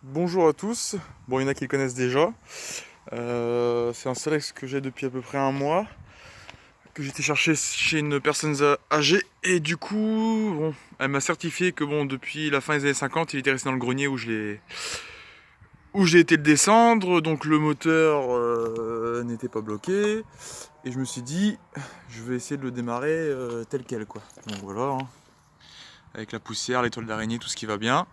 Bonjour à tous. Bon, il y en a qui le connaissent déjà. C'est un Solex que j'ai depuis à peu près un mois, que j'ai été chercher chez une personne âgée. Et du coup, bon, elle m'a certifié que bon, depuis la fin des années 50, il était resté dans le grenier où j'ai été le descendre. Donc le moteur n'était pas bloqué. Et je me suis dit, je vais essayer de le démarrer tel quel, quoi. Donc voilà, hein. Avec la poussière, les toiles d'araignée, tout ce qui va bien.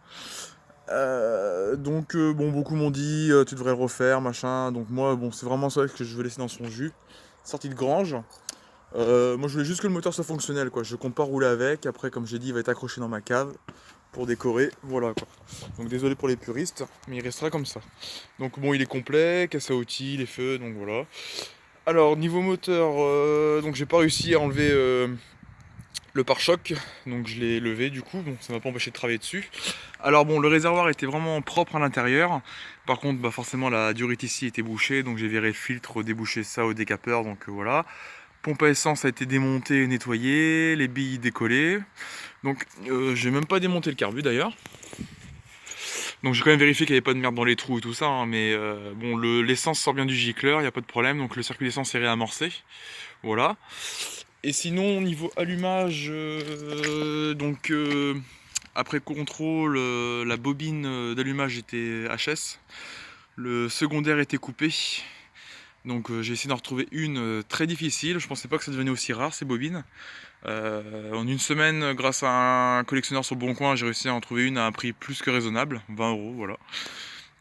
Bon, beaucoup m'ont dit tu devrais le refaire, machin. Donc moi, bon, c'est vraiment ça que je veux laisser dans son jus. Sortie de grange. Moi, je voulais juste que le moteur soit fonctionnel, quoi. Je compte pas rouler avec. Après, comme j'ai dit, il va être accroché dans ma cave pour décorer. Voilà, quoi. Donc désolé pour les puristes, mais il restera comme ça. Donc bon, il est complet, caisse à outils, les feux, donc voilà. Alors niveau moteur, donc j'ai pas réussi à enlever le pare-choc, donc je l'ai levé du coup, bon ça m'a pas empêché de travailler dessus. Alors bon, le réservoir était vraiment propre à l'intérieur, par contre bah forcément la durite ici était bouchée, donc j'ai viré le filtre, débouché ça au décapeur, donc voilà. Pompe à essence a été démontée et nettoyée, les billes décollées, donc j'ai même pas démonté le carbu d'ailleurs. Donc j'ai quand même vérifié qu'il n'y avait pas de merde dans les trous et tout ça, hein, mais bon, l'essence sort bien du gicleur, il n'y a pas de problème, donc le circuit d'essence est réamorcé, voilà. Et sinon, au niveau allumage, après contrôle, la bobine d'allumage était HS. Le secondaire était coupé. Donc j'ai essayé d'en retrouver une très difficile. Je pensais pas que ça devenait aussi rare ces bobines. En une semaine, grâce à un collectionneur sur le Bon Coin, j'ai réussi à en trouver une à un prix plus que raisonnable, 20 €, voilà.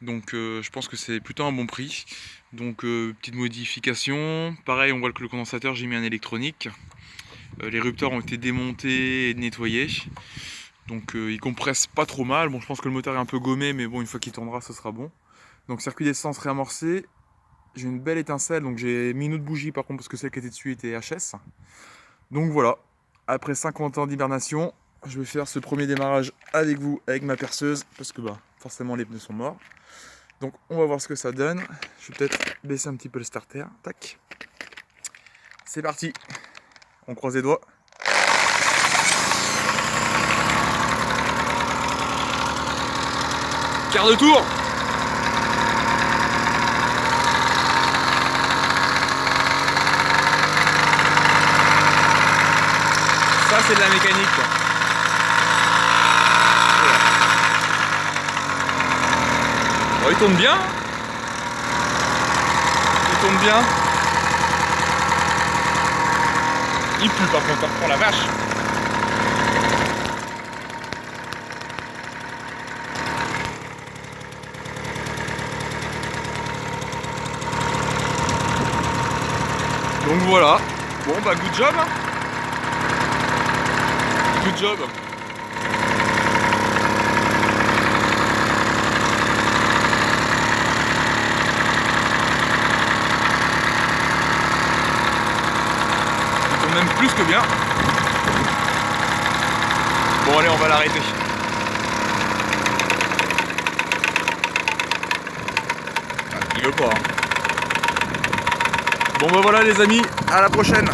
Donc je pense que c'est plutôt un bon prix. Donc petite modification. Pareil, on voit que le condensateur, j'ai mis un électronique. Les rupteurs ont été démontés et nettoyés. Donc il compresse pas trop mal. Bon, je pense que le moteur est un peu gommé, mais bon, une fois qu'il tournera, ce sera bon. Donc circuit d'essence réamorcé. J'ai une belle étincelle, donc j'ai mis une autre bougie par contre, parce que celle qui était dessus était HS. Donc voilà, après 50 ans d'hibernation, je vais faire ce premier démarrage avec vous, avec ma perceuse, parce que bah forcément les pneus sont morts. Donc on va voir ce que ça donne. Je vais peut-être baisser un petit peu le starter. Tac. C'est parti. On croise les doigts. Quart de tour. Ça c'est de la mécanique. Bon, il tourne bien. Il tourne bien. Il pue par contre, oh la vache. Donc voilà. Bon bah good job. Good job. Il tourne même plus que bien. Bon allez, on va l'arrêter. Il veut pas. Hein. Bon bah voilà les amis, à la prochaine.